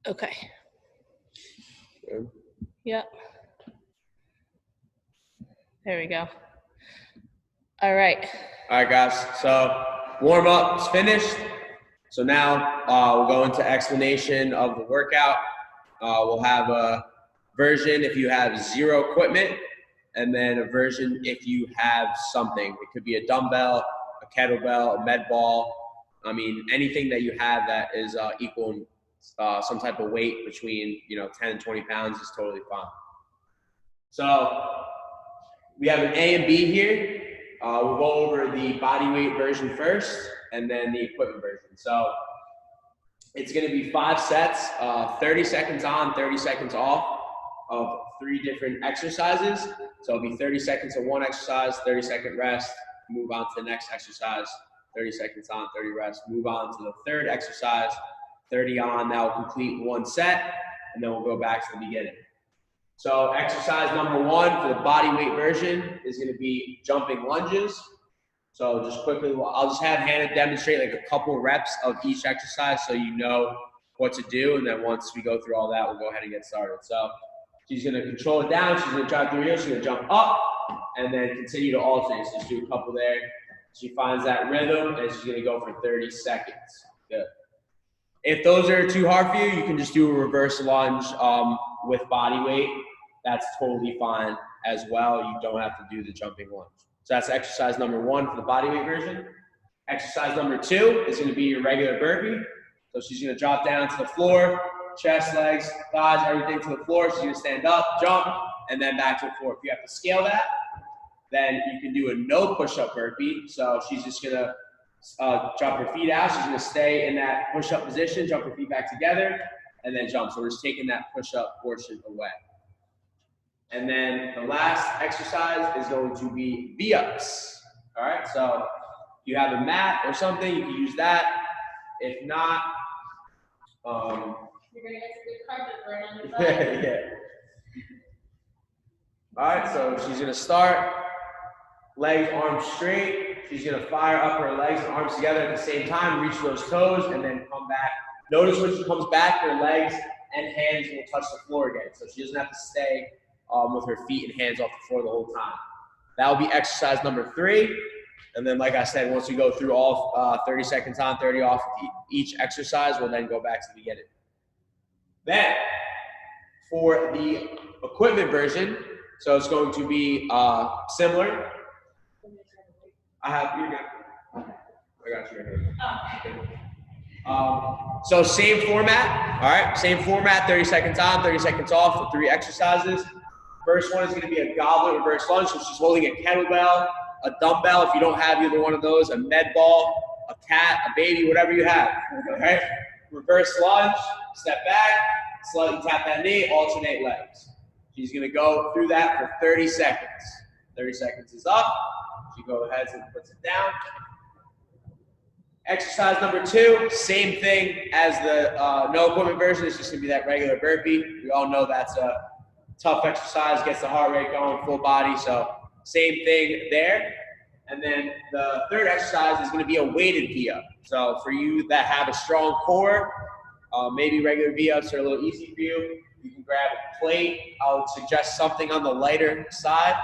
Okay. Good. Yep. There we go. All right. All right, guys. So warm up is finished. So now we'll go into explanation of the workout. We'll have a version if you have zero equipment, and then a version if you have something. It could be a dumbbell, a kettlebell, a med ball. I mean, anything that you have that is equal some type of weight between 10 and 20 pounds is totally fine. So we have an A and B here. We'll go over the body weight version first, and then the equipment version. So it's going to be 5 sets, 30 seconds on, 30 seconds off of 3 different exercises. So it'll be 30 seconds of one exercise, 30-second rest, move on to the next exercise, 30 seconds on, 30 rest, move on to the third exercise, 30 on. That will complete 1 set, and then we'll go back to the beginning. So exercise number 1 for the body weight version is going to be jumping lunges. So just quickly, I'll just have Hannah demonstrate like a couple reps of each exercise so you know what to do. And then once we go through all that, we'll go ahead and get started. So she's going to control it down. She's going to drive through here. She's going to jump up and then continue to alternate. So just do a couple there. She finds that rhythm and she's going to go for 30 seconds. Good. If those are too hard for you, you can just do a reverse lunge with body weight. That's totally fine as well. You don't have to do the jumping lunge. So that's exercise number 1 for the body weight version. Exercise number 2 is going to be your regular burpee. So she's going to drop down to the floor, chest, legs, thighs, everything to the floor. She's going to stand up, jump, and then back to the floor. If you have to scale that, then you can do a no push-up burpee. So she's just going to jump her feet out. She's going to stay in that push-up position, jump her feet back together, and then jump. So we're just taking that push-up portion away. And then the last exercise is going to be V-ups. All right, so if you have a mat or something, you can use that. If not, you're going to get some good carpet burn on your butt. yeah. All right, so she's going to start, legs, arms straight. She's going to fire up her legs and arms together at the same time, reach those toes, and then come back. Notice when she comes back, her legs and hands will touch the floor again. So she doesn't have to stay with her feet and hands off the floor the whole time. That will be exercise number 3. And then, like I said, once we go through all 30 seconds on, 30 off each exercise, we'll then go back to the beginning. Then, for the equipment version, so it's going to be similar. You're good. I got you right here. So same format, all right? Same format, 30 seconds on, 30 seconds off for 3 exercises. First one is going to be a goblet reverse lunge. So she's holding a kettlebell, a dumbbell. If you don't have either one of those, a med ball, a cat, a baby, whatever you have. All right? Reverse lunge, step back, slightly tap that knee, alternate legs. She's going to go through that for 30 seconds. 30 seconds is up. She goes ahead and puts it down. Exercise number 2, same thing as the no equipment version. It's just going to be that regular burpee. We all know that's a tough exercise, gets the heart rate going, full body. So same thing there. And then the third exercise is going to be a weighted V-up. So for you that have a strong core, maybe regular V-ups are a little easy for you. You can grab a plate. I would suggest something on the lighter side,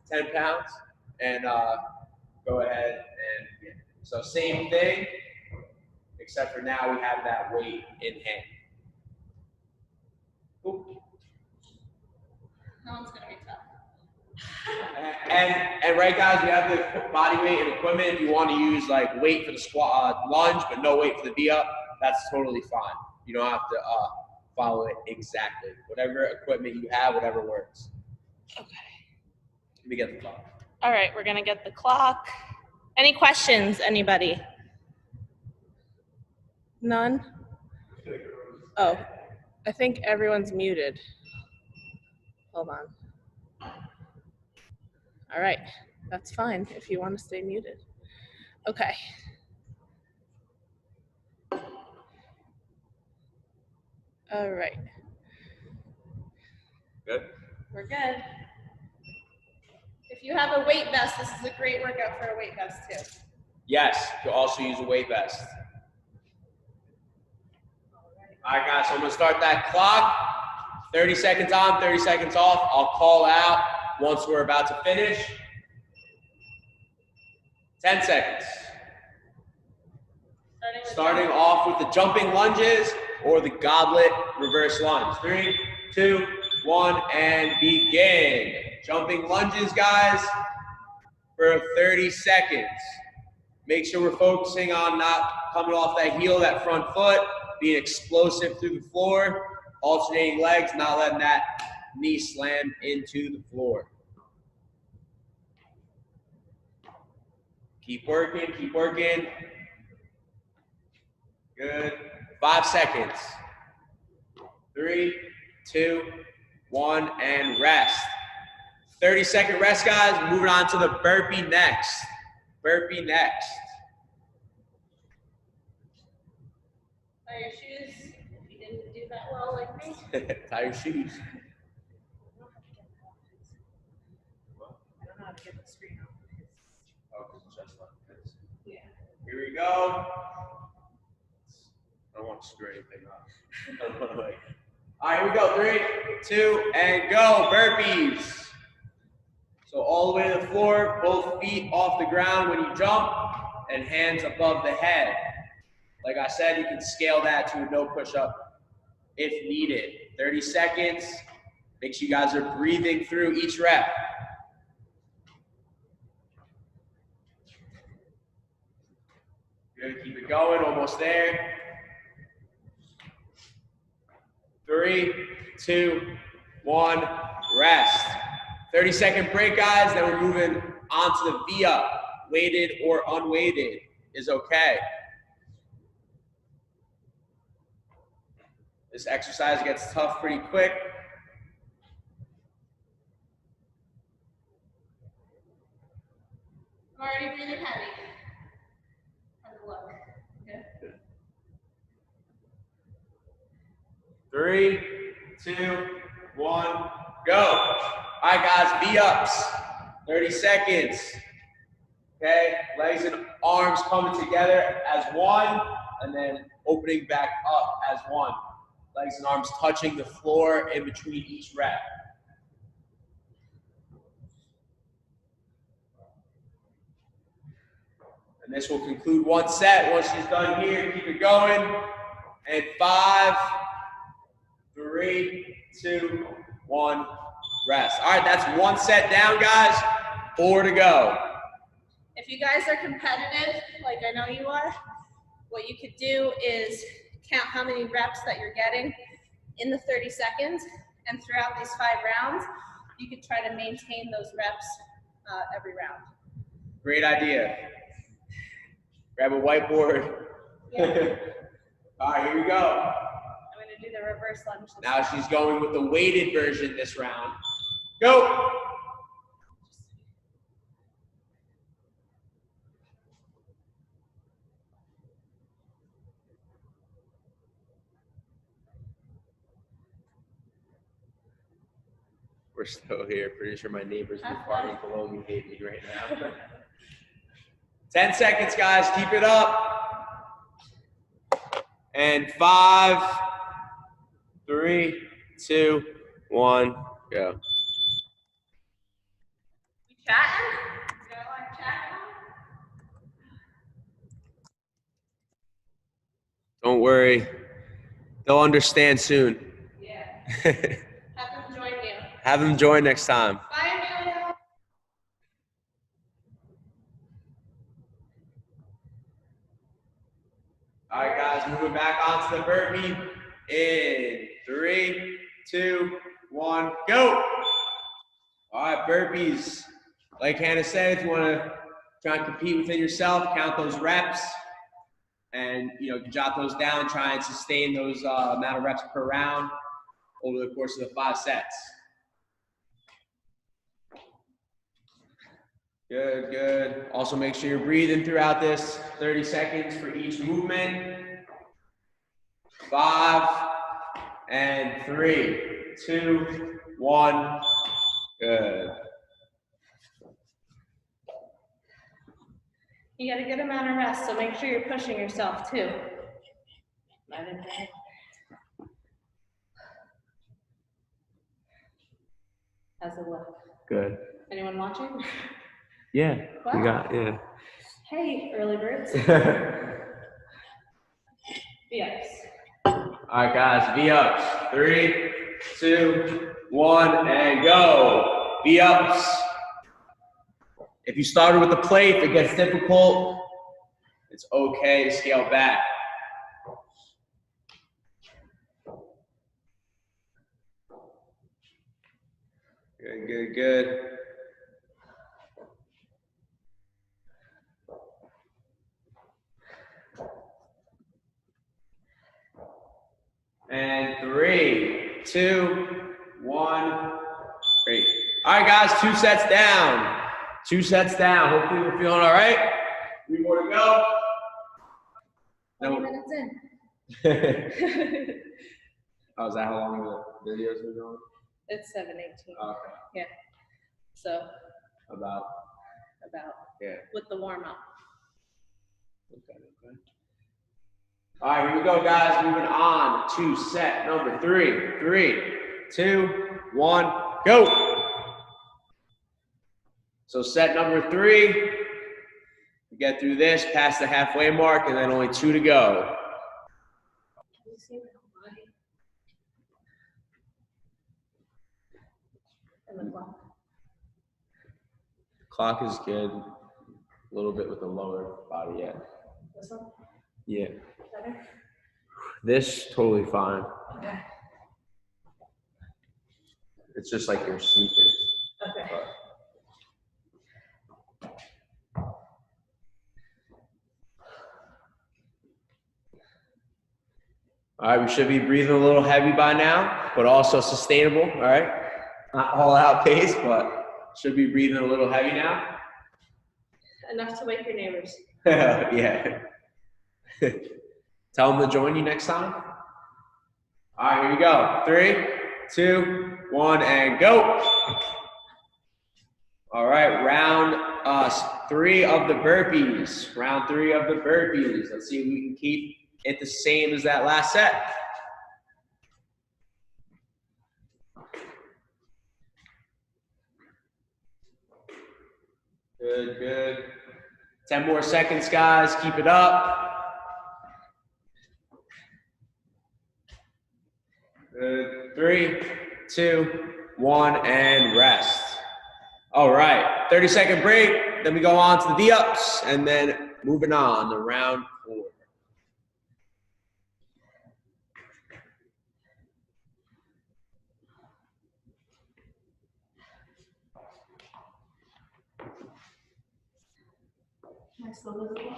10 pounds, and go ahead and get it. So same thing, except for now we have that weight in hand. Cool. That one's going to be tough. And right, guys, we have the body weight and equipment. If you want to use like weight for the squat lunge, but no weight for the V-up, that's totally fine. You don't have to follow it exactly. Whatever equipment you have, whatever works. Okay. Let me get the clock. All right, we're going to get the clock. Any questions, anybody? None? Oh, I think everyone's muted. Hold on. All right, that's fine if you want to stay muted. Okay. All right. Good? We're good. If you have a weight vest, this is a great workout for a weight vest too. Yes, you can also use a weight vest. All right. All right, guys, so I'm gonna start that clock. 30 seconds on, 30 seconds off. I'll call out once we're about to finish. 10 seconds. Starting off with the jumping lunges or the goblet reverse lunge. 3, 2, 1, and begin. Jumping lunges, guys, for 30 seconds. Make sure we're focusing on not coming off that heel, that front foot, being explosive through the floor, alternating legs, not letting that knee slam into the floor. Keep working, keep working. Good. 5 seconds. 3, 2, 1, and rest. 30-second rest, guys. Moving on to the burpee next. Burpee next. Tie your shoes if you didn't do that well like me. Tie your shoes. I don't know how to get the screen off. Oh, just like this. Yeah. Here we go. I don't want to screw anything up. All right, here we go. 3, 2, and go. Burpees. So all the way to the floor, both feet off the ground when you jump, and hands above the head. Like I said, you can scale that to a no push-up if needed. 30 seconds. Make sure you guys are breathing through each rep. Good, keep it going, almost there. 3, 2, 1, rest. 30-second break, guys, then we're moving on to the V-up. Weighted or unweighted is okay. This exercise gets tough pretty quick. I'm already really heavy. Have a look. Okay. 3, 2, 1, go. All right, guys, V-ups. 30 seconds. Okay, legs and arms coming together as one, and then opening back up as one. Legs and arms touching the floor in between each rep. And this will conclude one set. Once she's done here, keep it going. And 5, 3, 2, 1, rest. All right, that's one set down, guys. 4 to go. If you guys are competitive, like I know you are, what you could do is count how many reps that you're getting in the 30 seconds, and throughout these 5 rounds, you could try to maintain those reps every round. Great idea. Grab a whiteboard. Yeah. All right, here we go. I'm going to do the reverse lunge. Now she's going with the weighted version this round. Go. We're still here. Pretty sure my neighbors in the apartment below me hate me right now. 10 seconds, guys. Keep it up. And 5, 3, 2, 1, go. You chatting? You guys like chatting? Don't worry. They'll understand soon. Yeah. Have them join you. Have them join next time. Bye, Amelia. All right, guys, moving back onto the burpee in 3, 2, 1, go. All right, burpees. Like Hannah said, if you want to try and compete within yourself, count those reps, and jot those down. Try and sustain those amount of reps per round over the course of the 5 sets. Good, good. Also make sure you're breathing throughout this. 30 seconds for each movement. 5, and 3, 2, 1. Good. You got a good amount of rest, so make sure you're pushing yourself too. How's it look? Good. Anyone watching? Yeah. Wow. You got, yeah. Hey, early birds. Yes. All right, guys, V-ups. 3, 2, 1, and go. V-ups. If you started with the plate, if it gets difficult, it's okay to scale back. Good, good, good. And 3, 2, 1. Great. All right, guys, 2 sets down. 2 sets down. Hopefully we're feeling all right. 3 more to go. 20 minutes in. Oh, is that how long the videos are going? It's 7:18. Okay. Yeah. So. About. Yeah. With the warm up. Okay. All right, here we go, guys. Moving on to set number 3. 3, 2, 1, go. So set number 3. We get through this, past the halfway mark, and then only 2 to go. Can you see my body? And the clock. Clock is good. A little bit with the lower body, yeah. This one? Yeah. Better? This, totally fine. Okay. It's just like your sneakers. Okay. All right, we should be breathing a little heavy by now, but also sustainable, all right? Not all out pace, but should be breathing a little heavy now. Enough to wake your neighbors. Yeah. Tell them to join you next time. All right, here we go. 3, 2, 1, and go. All right, round 3 of the burpees. Round 3 of the burpees. Let's see if we can keep it the same as that last set. Good, good. 10 more seconds, guys. Keep it up. Good. 3, 2, 1, and rest. All right, 30-second break. Then we go on to the V-ups, and then moving on to round 4.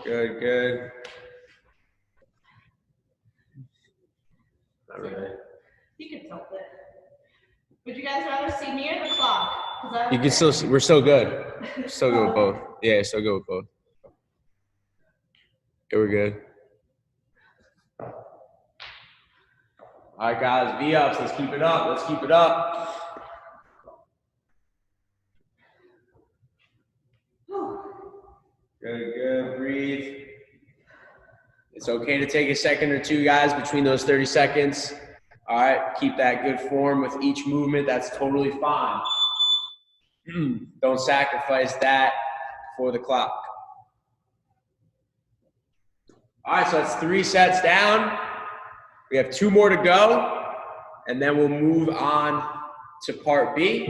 Good, good. All right. You can tilt it. Would you guys rather see me or the clock? You can still, we're still good. Still good with both. Yeah, still good with both. Okay, we're good. All right, guys, V-ups. Let's keep it up. Let's keep it up. Good, good. Breathe. It's okay to take a second or two, guys, between those 30 seconds. All right, keep that good form with each movement. That's totally fine. Don't sacrifice that for the clock. All right, so that's 3 sets down. We have 2 more to go, and then we'll move on to part B,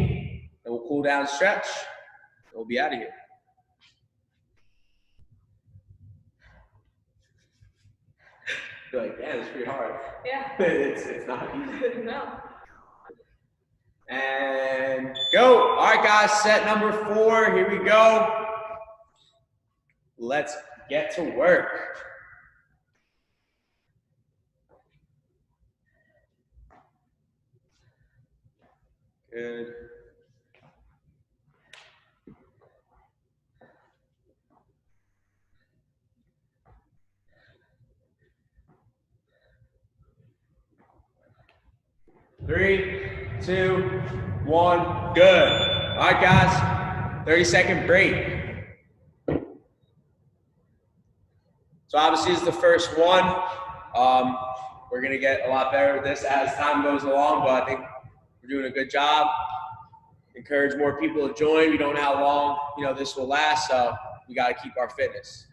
and we'll cool down and stretch, and we'll be out of here. You're like, damn, it's pretty hard. Yeah. It's not easy. No. And go. All right, guys, set number 4. Here we go. Let's get to work. Good. Three, 2, 1, good. All right, guys, 30-second break. So obviously, this is the first one. We're gonna get a lot better at this as time goes along, but I think we're doing a good job. encourage more people to join. We don't know how long, you know, this will last, so we got to keep our fitness.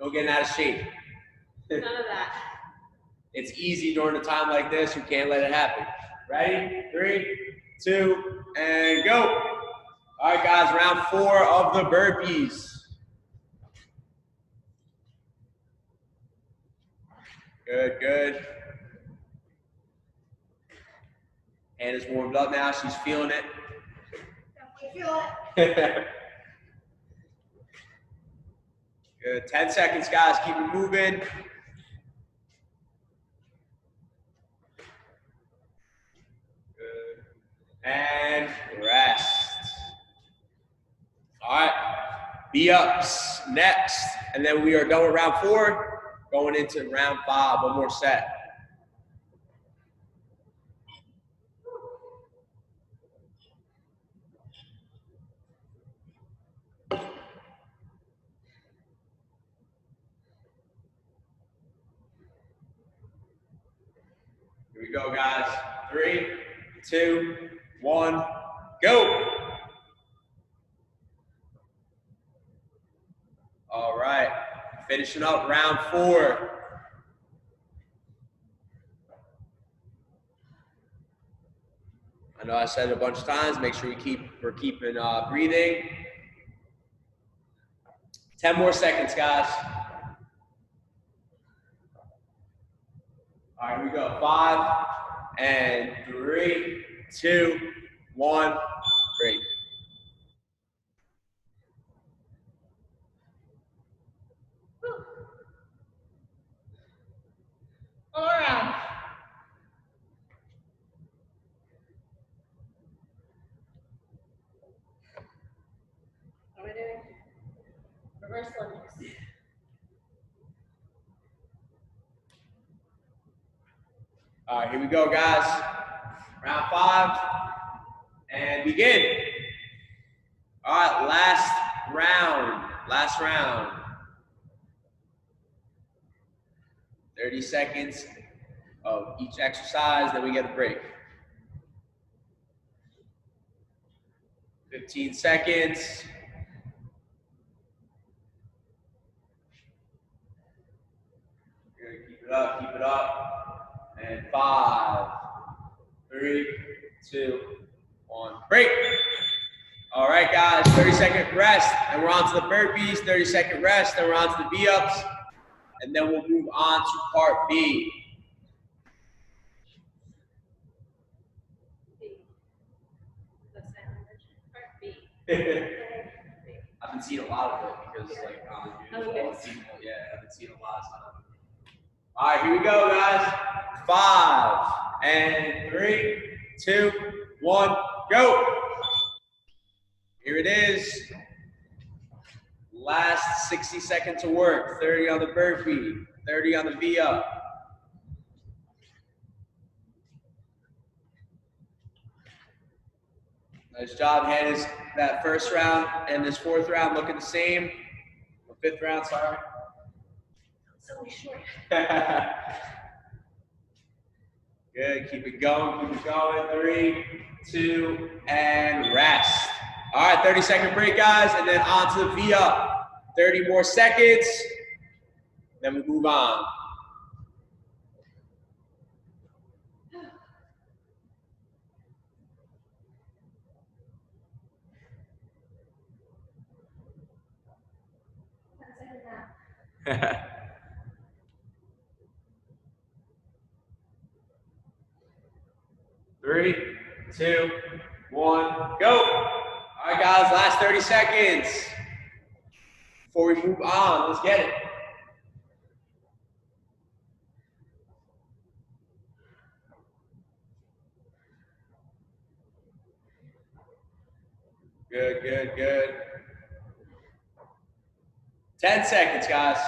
No getting out of shape. None of that. It's easy during a time like this. You can't let it happen. Ready? 3, 2, and go. All right, guys, round 4 of the burpees. Good, good. Hannah's warmed up now. She's feeling it. Definitely feel it. Good. 10 seconds, guys. Keep it moving. Good. And rest. All right. V-ups next. And then we are done with round 4. Going into round 5. One more set. Here we go, guys. 3, 2, 1, go. All right, finishing up round 4. I know I said it a bunch of times. Make sure we're keeping breathing. 10 more seconds, guys. All right, here we go. 5, and 3, 2, 1, break. All around. What are we doing? Reverse lunges. All right, here we go, guys. Round 5, and begin. All right, last round. 30 seconds of each exercise, then we get a break. 15 seconds. Good, keep it up. And 5, 3, 2, 1, break. All right, guys, 30-second rest, and we're on to the burpees. 30-second rest, and we're on to the V-ups, and then we'll move on to part B. I've been seeing a lot of it because, like, on the news, people, I've been seeing a lot of stuff. All right, here we go, guys. 5, and 3, 2, 1, go. Here it is. Last 60 seconds of work. 30 on the burpee, 30 on the V-up. Nice job, Hannah's. That first round and this 4th round looking the same. Or 5th round, sorry. So short. Good, keep it going. 3, 2, and rest. All right, 30-second break, guys, and then on to the V-up. 30 more seconds, then we move on. Three, 2, 1, go. All right, guys, last 30 seconds. Before we move on, let's get it. Good, good, good. 10 seconds, guys.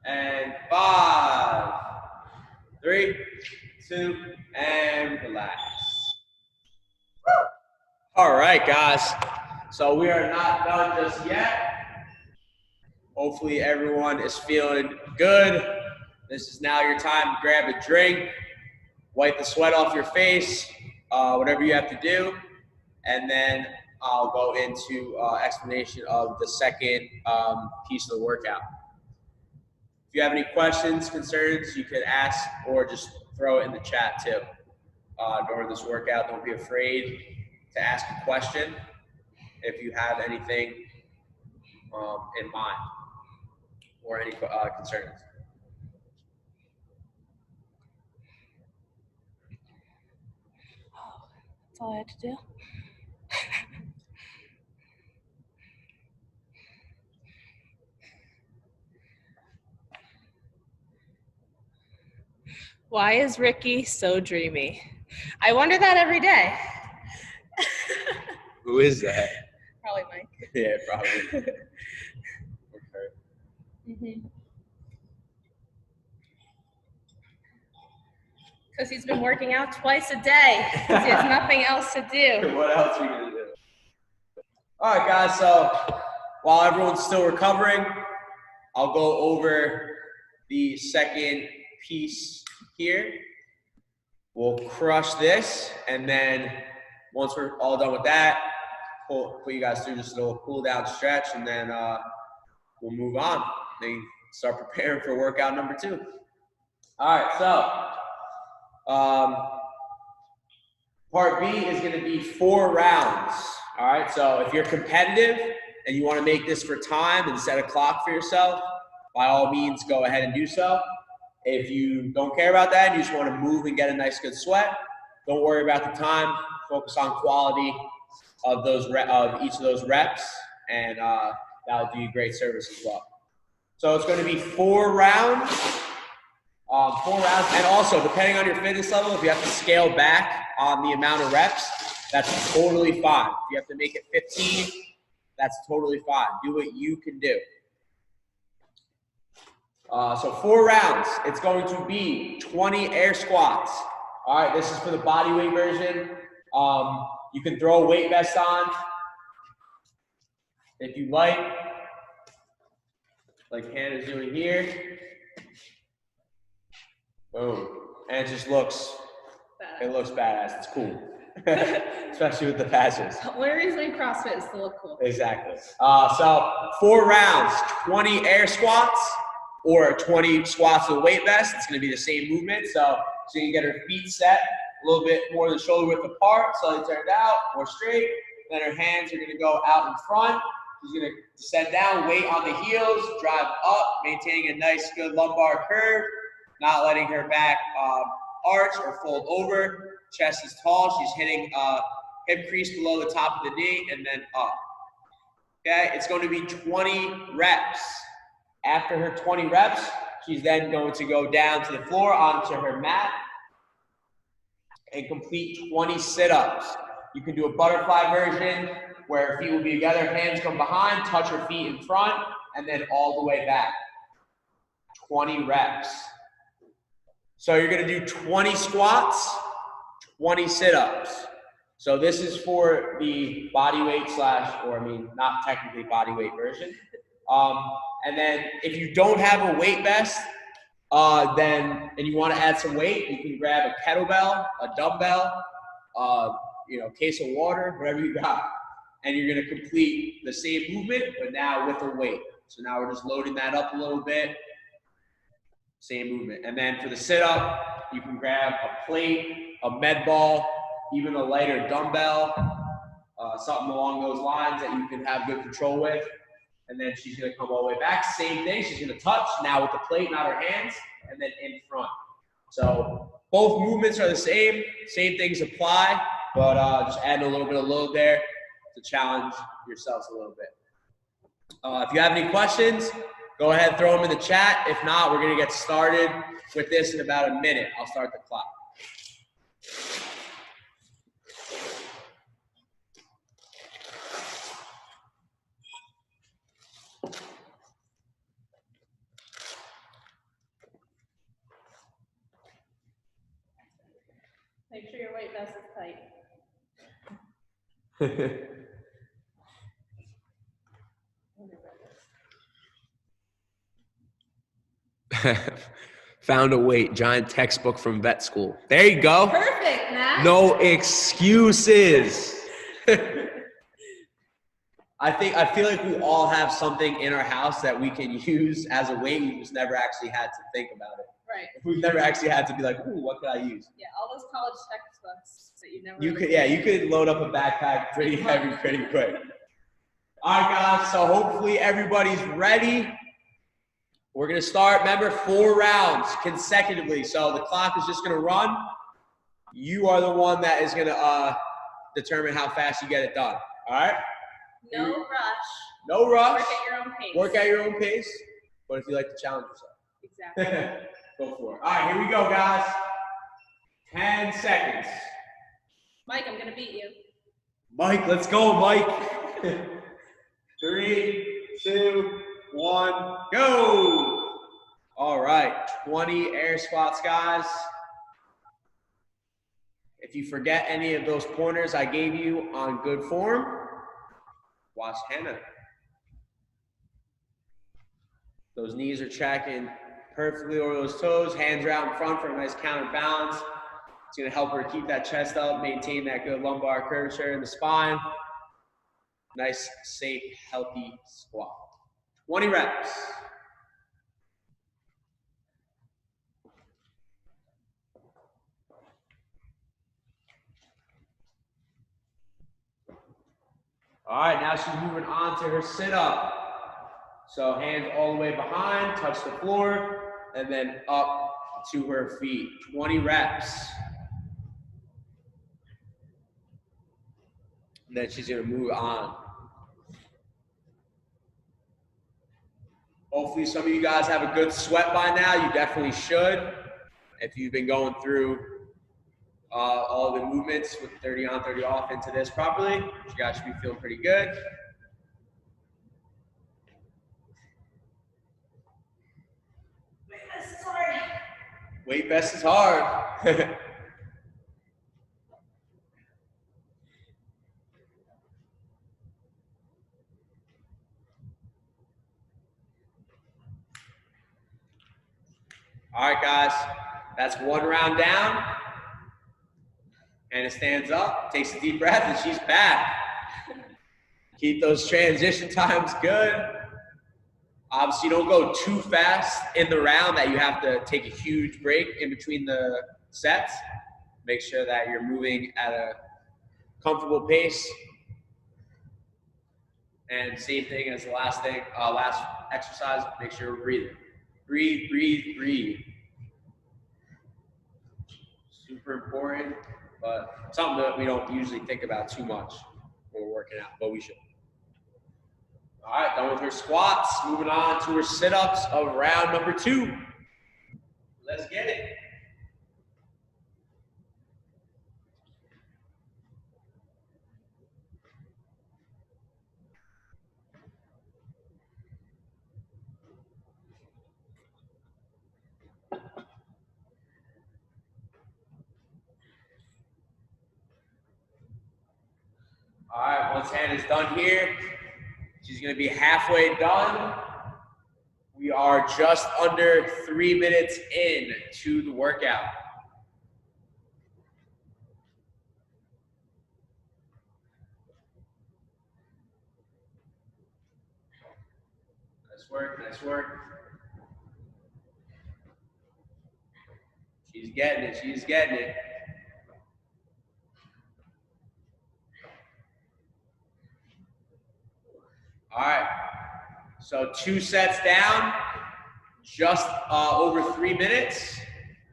And 5, 3, 2, and relax. All right, guys. So we are not done just yet. Hopefully everyone is feeling good. This is now your time to grab a drink. wipe the sweat off your face, whatever you have to do, and then I'll go into explanation of the second piece of the workout. If you have any questions, concerns, you could ask or just throw it in the chat too. During this workout, don't be afraid to ask a question if you have anything in mind or any concerns. That's all I had to do. Why is Ricky so dreamy? I wonder that every day. Who is that? Probably Mike. Yeah, probably. Okay. Because he's been working out twice a day. Because he has nothing else to do. What else are you gonna do? All right, guys. So while everyone's still recovering, I'll go over the second piece here. We'll crush this, and then once we're all done with that, put you guys through just a little cool down stretch, and then we'll move on. Then start preparing for workout number 2. All right, so part B is going to be 4 rounds. All right, so if you're competitive and you want to make this for time and set a clock for yourself, by all means, go ahead and do so. If you don't care about that and you just want to move and get a nice good sweat, don't worry about the time. Focus on quality of each of those reps, and that'll do you great service as well. So it's going to be 4 rounds. 4 rounds, and also depending on your fitness level, if you have to scale back on the amount of reps, that's totally fine. If you have to make it 15, that's totally fine. Do what you can do. So 4 rounds. It's going to be 20 air squats. All right, this is for the body weight version. You can throw a weight vest on if you like Hannah's doing here. Boom. And it just looks, it looks badass. It's cool. Especially with the patches. One reason in CrossFit is to look cool. Exactly. So 4 rounds, 20 air squats or 20 squats with a weight vest. It's going to be the same movement. So you can get her feet set a little bit more than shoulder width apart. So they turned out, more straight. Then her hands are going to go out in front. She's going to descend down, weight on the heels, drive up, maintaining a nice, good lumbar curve. Not letting her back arch or fold over. Chest is tall. She's hitting hip crease below the top of the knee and then up. Okay, it's going to be 20 reps. After her 20 reps, she's then going to go down to the floor onto her mat and complete 20 sit-ups. You can do a butterfly version where her feet will be together, hands come behind, touch her feet in front, and then all the way back. 20 reps. So you're going to do 20 squats, 20 sit-ups. So this is for the body weight not technically body weight version. And then if you don't have a weight vest, and you want to add some weight, you can grab a kettlebell, a dumbbell, case of water, whatever you got. And you're going to complete the same movement, but now with a weight. So now we're just loading that up a little bit. Same movement. And then for the sit-up, you can grab a plate, a med ball, even a lighter dumbbell, something along those lines that you can have good control with. And then she's going to come all the way back. Same thing. She's going to touch now with the plate, not her hands, and then in front. So both movements are the same. Same things apply, but just adding a little bit of load there to challenge yourselves a little bit. If you have any questions, go ahead, throw them in the chat. If not, we're going to get started with this in about a minute. I'll start the clock. Make sure your weight vest is tight. Found a weight. Giant textbook from vet school. There you go. Perfect, Matt. No excuses. I feel like we all have something in our house that we can use as a weight. We just never actually had to think about it. Right. We've never actually had to be like, ooh, what could I use? Yeah, all those college textbooks that you never. You could load up a backpack pretty heavy, pretty quick. All right, guys. So hopefully everybody's ready. We're gonna start. Remember, 4 rounds consecutively. So the clock is just gonna run. You are the one that is gonna determine how fast you get it done. All right. No rush. No rush. Work at your own pace. Work at your own pace. But if you like to challenge yourself. Exactly. Go for it. All right, here we go, guys. 10 seconds. Mike, I'm gonna beat you. Mike, let's go, Mike. 3, 2, 1, go. All right, 20 air squats, guys. If you forget any of those pointers I gave you on good form, watch Hannah. Those knees are tracking perfectly over those toes. Hands are out in front for a nice counterbalance. It's gonna help her keep that chest up, maintain that good lumbar curvature in the spine. Nice, safe, healthy squat. 20 reps. All right, now she's moving on to her sit-up. So hands all the way behind, touch the floor, and then up to her feet. 20 reps. And then she's gonna move on. Hopefully some of you guys have a good sweat by now. You definitely should. If you've been going through all the movements with 30 on, 30 off into this properly, you guys should be feeling pretty good. Weight vest is hard. Weight vest is hard. All right, guys, that's 1 round down. And it stands up, takes a deep breath, and she's back. Keep those transition times good. Obviously, don't go too fast in the round that you have to take a huge break in between the sets. Make sure that you're moving at a comfortable pace. And same thing as the last thing, last exercise, make sure we're breathing. Breathe, breathe, breathe. Super important, but something that we don't usually think about too much when we're working out, but we should. All right, done with her squats. Moving on to her sit-ups of round number 2. Let's get it. All right, once Hannah's done here, she's gonna be halfway done. We are just under 3 minutes in to the workout. Nice work, nice work. She's getting it, she's getting it. All right, so 2 sets down, just over 3 minutes,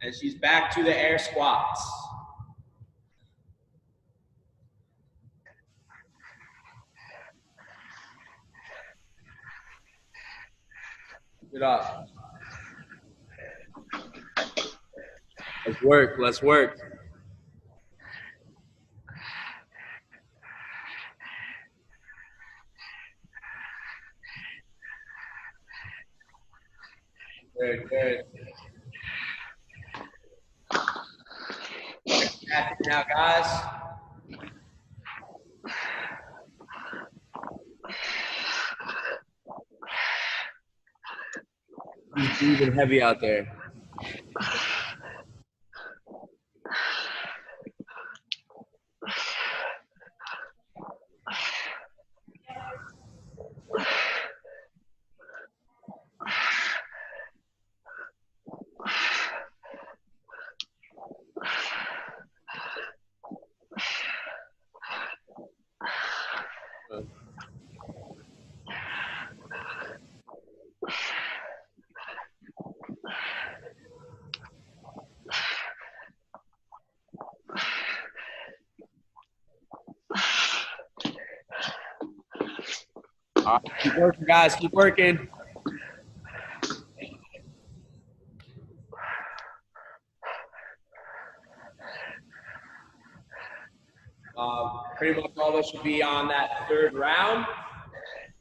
and she's back to the air squats. Good up. Let's work, let's work. Good, good. Now, guys. It's breathing heavy out there. All right, keep working, guys. Keep working. Pretty much all of us should be on that third round.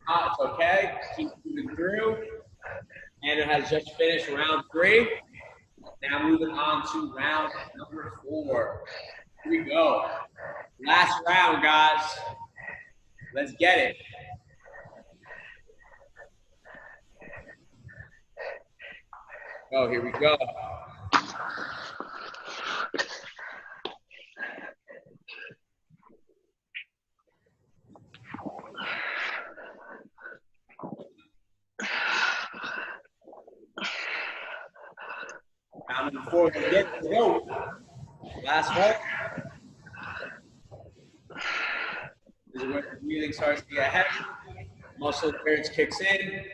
It's okay. Keep moving through. Anna has just finished round 3. Now moving on to round number 4. Here we go. Last round, guys. Let's get it. Oh, here we go. Round number 4. Let's go. Last one. This is where the breathing starts to get heavy. Muscle endurance kicks in. Here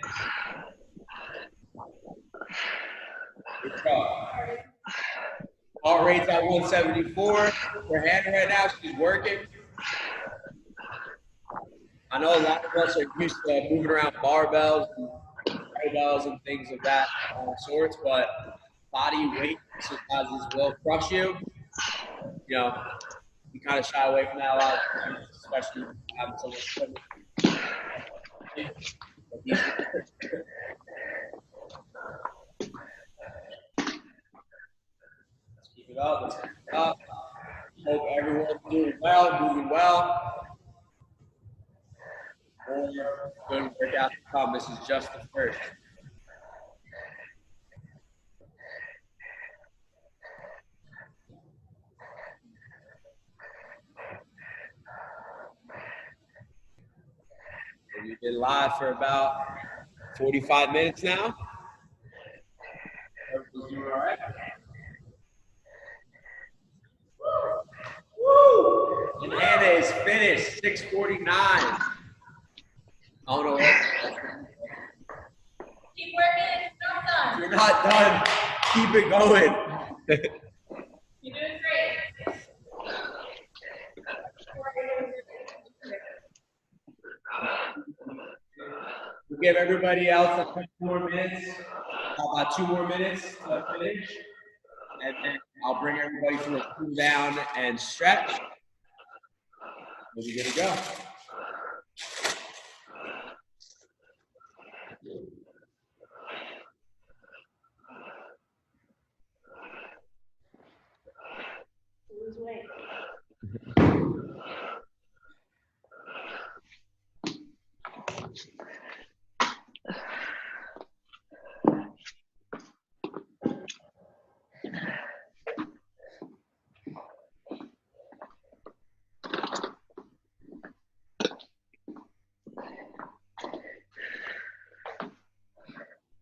we go. Heart rate's at 174. Her hand right now, she's working. I know a lot of us are used to moving around barbells and kettlebells and things of that sorts, but body weight exercises will crush you. You know, you kind of shy away from that a lot, especially having so much equipment. Let's keep it up. Let's keep it up. Hope everyone's doing well, moving well. Or good workout to come. This is just the first. And we've been live for about 45 minutes now. Everyone's doing all right? Woo! And Anna is finished, 6:49. I don't know what. Keep working. It's not done. You're not done. Keep it going. You're doing great. We'll give everybody else a couple more minutes, about 2 more minutes to finish. And then I'll bring everybody to a cool down and stretch. We'll be good to go. Lose weight.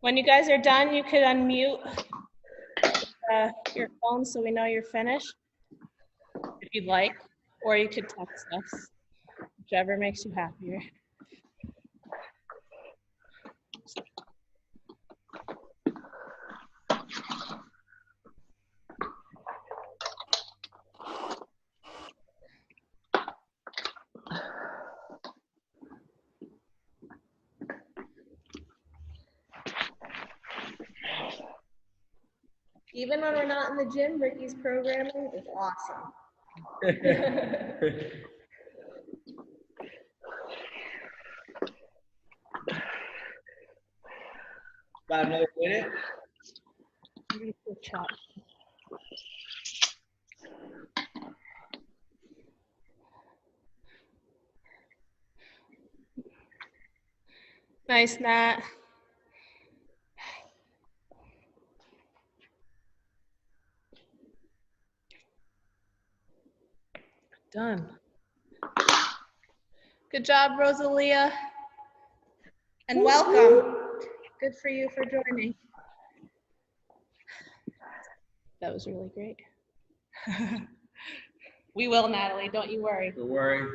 When you guys are done, you could unmute your phone so we know you're finished, if you'd like, or you could text us, whichever makes you happier. Even when we're not in the gym, Ricky's programming is awesome. About another minute. Nice, Nat. Done. Good job, Rosalia. And welcome. Good for you for joining. That was really great. We will, Natalie, don't you worry. Don't worry.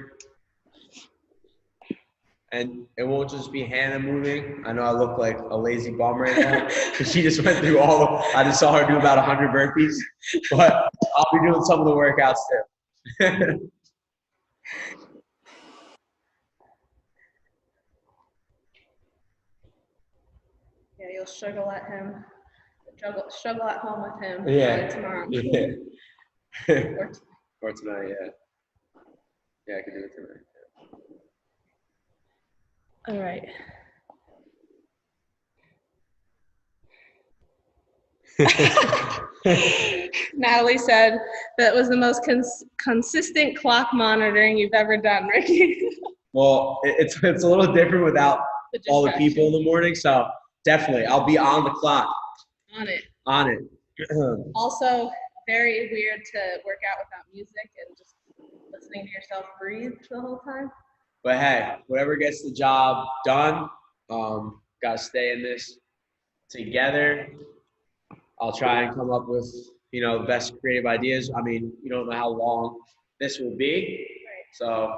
And it won't just be Hannah moving. I know I look like a lazy bum right now because she just went through I just saw her do about 100 burpees, but I'll be doing some of the workouts too. Yeah, you'll struggle at him. Struggle at home with him. Yeah. Tomorrow. Yeah. Or Or tonight, yeah. Yeah, I can do it tonight. All right. Natalie said that was the most consistent clock monitoring you've ever done, Ricky. Well, it's a little different without all the people in the morning, so definitely I'll be on the clock. On it. On it. Also, very weird to work out without music and just listening to yourself breathe the whole time. But hey, whatever gets the job done, gotta stay in this together. I'll try and come up with, the best creative ideas. I mean, you don't know how long this will be. Right. So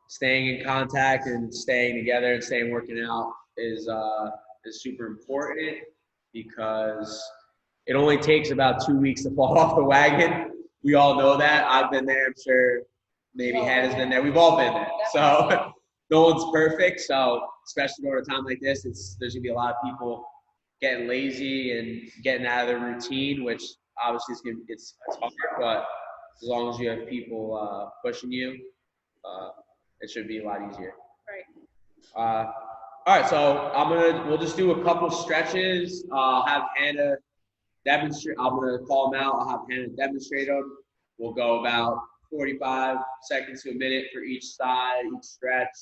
staying in contact and staying together and staying working out is super important because it only takes about 2 weeks to fall off the wagon. We all know that. I've been there. I'm sure maybe Hannah's been there. We've all been there. So no one's perfect. So especially during a time like this, there's gonna be a lot of people getting lazy and getting out of their routine, which obviously it's hard, but as long as you have people pushing you, it should be a lot easier. Right. All right, so we'll just do a couple stretches. I'll have Hannah demonstrate. I'm gonna call them out. I'll have Hannah demonstrate them. We'll go about 45 seconds to a minute for each side, each stretch.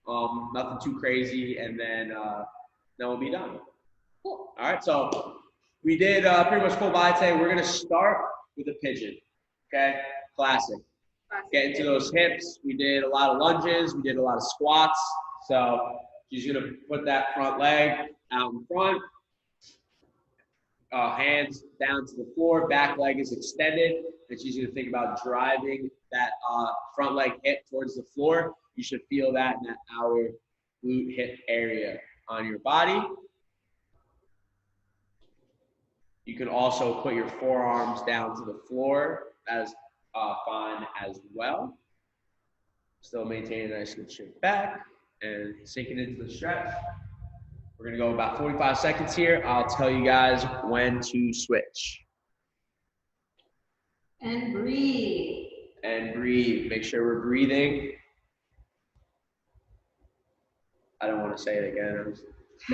Nothing too crazy, and then we'll be done. Cool. All right, so we did pretty much full body today. We're gonna start with a pigeon. Okay, classic. Get into those hips. We did a lot of lunges. We did a lot of squats. So she's gonna put that front leg out in front. Hands down to the floor. Back leg is extended, and she's gonna think about driving that front leg hip towards the floor. You should feel that in that outer glute hip area on your body. You can also put your forearms down to the floor. That is fine as well. Still maintaining a nice good straight back and sinking into the stretch. We're gonna go about 45 seconds here. I'll tell you guys when to switch. And breathe. And breathe. Make sure we're breathing. I don't want to say it again.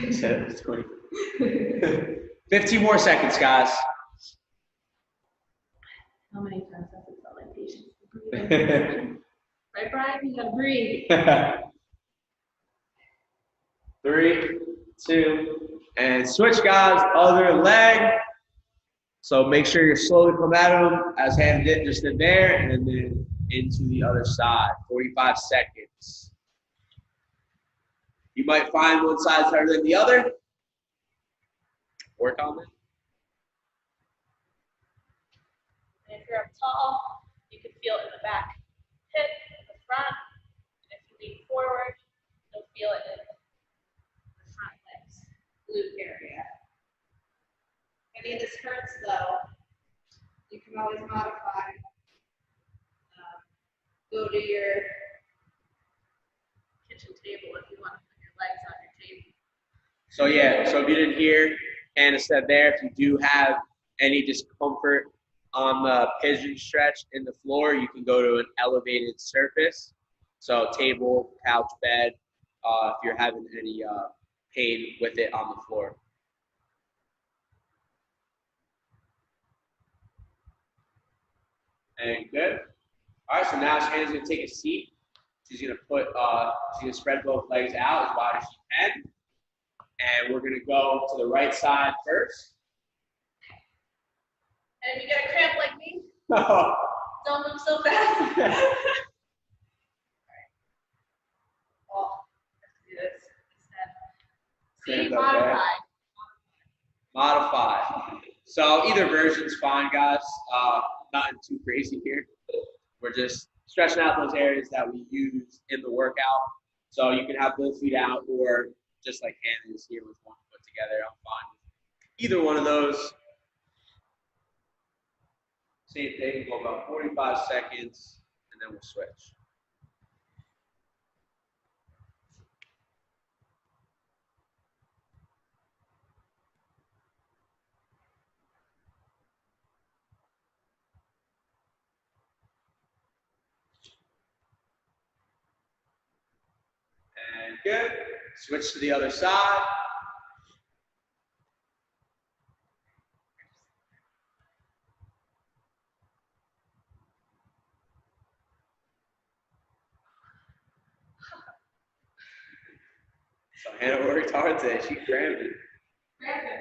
I said it was 20. 15 more seconds, guys. How many times has it felt like patience to breathe? Right, Brian? You gotta breathe. 3, 2, and switch, guys. Other leg. So make sure you're slowly come at them as Hannah did just in there, and then into the other side. 45 seconds. You might find one side's harder than the other. Work on it. And if you're up tall, you can feel it in the back hip, in the front. And if you lean forward, you'll feel it in the front legs, glute area. If any of this hurts though, you can always modify. Go to your kitchen table if you want to put your legs on your table. So yeah, so if you didn't hear, Hannah said there, if you do have any discomfort on the pigeon stretch in the floor, you can go to an elevated surface. So table, couch, bed, if you're having any pain with it on the floor. And good. All right, so now Hannah's gonna take a seat. She's gonna spread both legs out as wide as she can. And we're gonna go to the right side first. And if you get a cramp like me, Oh. don't move so fast. Alright. Well, let's do this instead. See, Modify. So either version's fine, guys. Nothing too crazy here. We're just stretching out those areas that we use in the workout. So you can have both feet out, or just like Hannah is here with one foot together. I'm fine with either one of those. Same thing, go about 45 seconds, and then we'll switch. good. Switch to the other side. So Hannah worked hard today. She crammed it.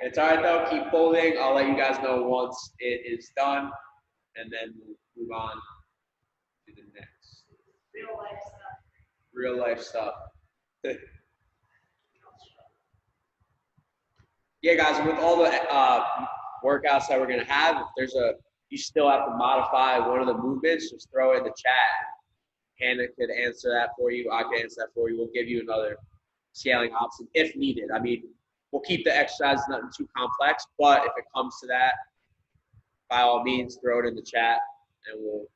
It's all right though. Keep pulling. I'll let you guys know once it is done, and then we'll move on to the next. Real life stuff. Real life stuff. Yeah, guys. With all the workouts that we're gonna have, if there's you still have to modify one of the movements, just throw it in the chat. Hannah could answer that for you. I can answer that for you. We'll give you another scaling option if needed. I mean, we'll keep the exercise nothing too complex, but if it comes to that, by all means, throw it in the chat, and we'll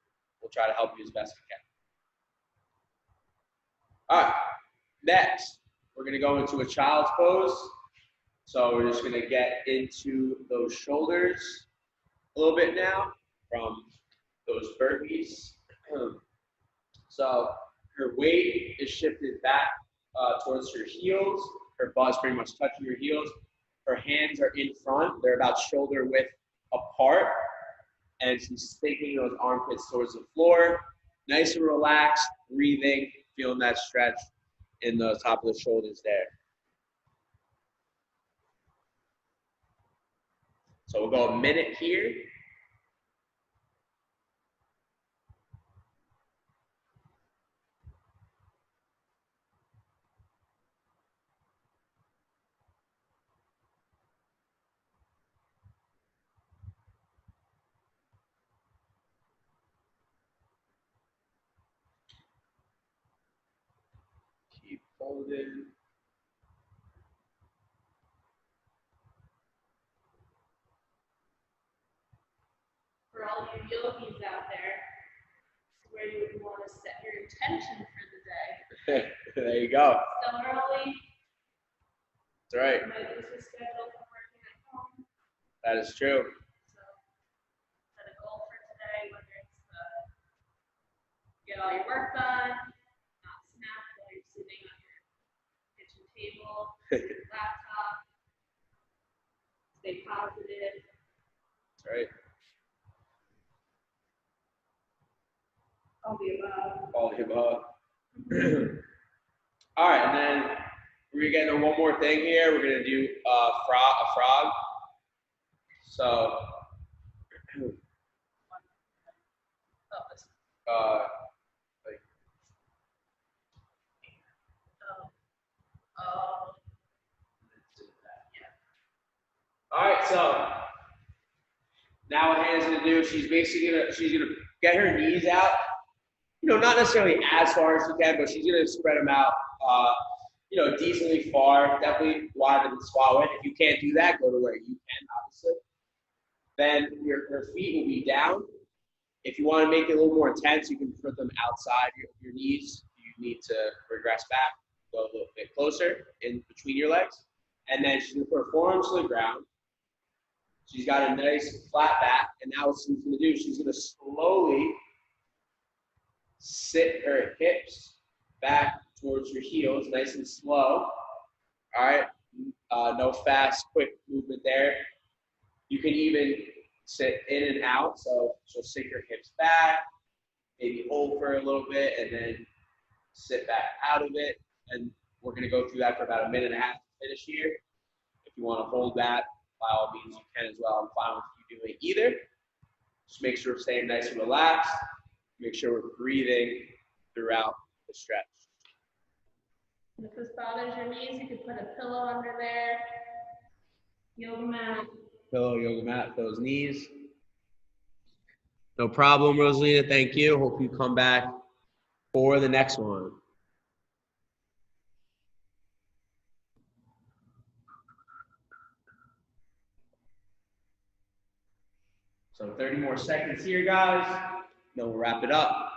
try to help you as best we can. All right, next, we're gonna go into a child's pose. So we're just gonna get into those shoulders a little bit now from those burpees. So her weight is shifted back towards her heels. Her butt's pretty much touching your heels. Her hands are in front. They're about shoulder width apart. And she's taking those armpits towards the floor. Nice and relaxed, breathing, feeling that stretch in the top of the shoulders there. So we'll go a minute here. Keep folding. For all you yogis out there, where you would want to set your intention for the day. There you go. Still early. That's right. You might lose your schedule from working at home. That is true. So set a goal for today, whether it's get all your work done, not snap while you're sitting on your kitchen table, your laptop, stay positive. That's right. All the above. All the above. All right, and then we're gonna get into one more thing here. We're gonna do a frog. So, like, all right. So now what Hannah's gonna do? She's gonna get her knees out. You know, not necessarily as far as she can, but she's gonna spread them out. You know, decently far, definitely wider than squat width. If you can't do that, go to where you can, obviously. Then her feet will be down. If you want to make it a little more intense, you can put them outside your knees. You need to regress back, go a little bit closer in between your legs. And then she's going to put her forearms to the ground. She's got a nice flat back. And now what she's going to do, she's going to slowly sit her hips back towards your heels, nice and slow. All right, no fast, quick movement there. You can even sit in and out, so she'll sink her hips back, maybe hold for a little bit, and then sit back out of it. And we're gonna go through that for about a minute and a half to finish here. If you wanna hold that, by all means you can as well. I'm fine with you doing either. Just make sure we're staying nice and relaxed. Make sure we're breathing throughout the stretch. And if this bothers your knees, you could put a pillow under there. Yoga mat. Pillow, yoga mat, those knees. No problem, Rosalina. Thank you. Hope you come back for the next one. So 30 more seconds here, guys. Then we'll wrap it up.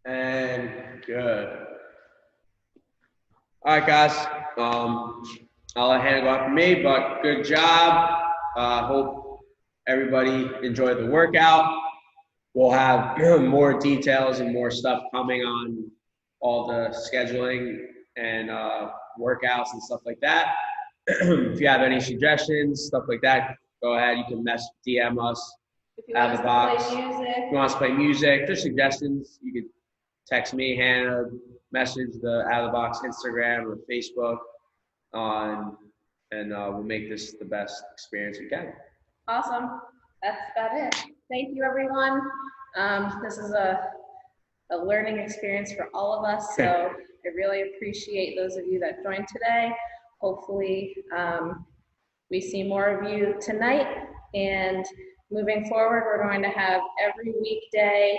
And good. All right, guys. I'll let Hannah go after me, but good job. Hope everybody enjoyed the workout. We'll have more details and more stuff coming on all the scheduling and workouts and stuff like that. If you have any suggestions, stuff like that, go ahead. You can DM us. If you Out want of us the to box. play music, If you want us to play music, there's suggestions. You could text me, Hannah, message the Out of the Box Instagram or Facebook, and we'll make this the best experience we can. awesome. That's about it. Thank you, everyone. This is a learning experience for all of us, so I really appreciate those of you that joined today. Hopefully, we see more of you tonight, and moving forward, we're going to have every weekday,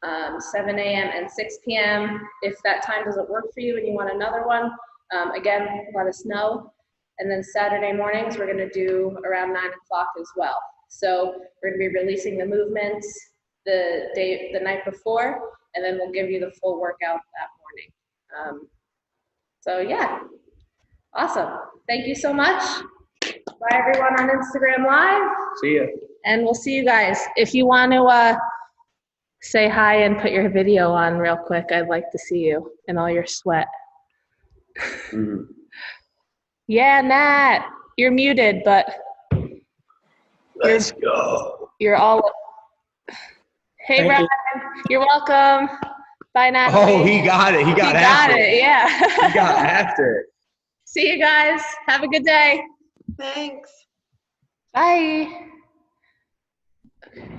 7 a.m. and 6 p.m. If that time doesn't work for you and you want another one, again, let us know. And then Saturday mornings, we're going to do around 9 o'clock as well. So we're going to be releasing the movements the night before, and then we'll give you the full workout that morning. So yeah, awesome. Thank you so much. Bye everyone on Instagram Live. See ya. And we'll see you guys. If you want to say hi and put your video on real quick, I'd like to see you in all your sweat. Mm-hmm. Yeah, Nat, you're muted, but Let's go. you're all. Hey, Thank Brian, you're welcome. Bye, Natalie. Oh, he got it. He got after it. Yeah. He got after it. See you guys. Have a good day. Thanks. Bye. Okay.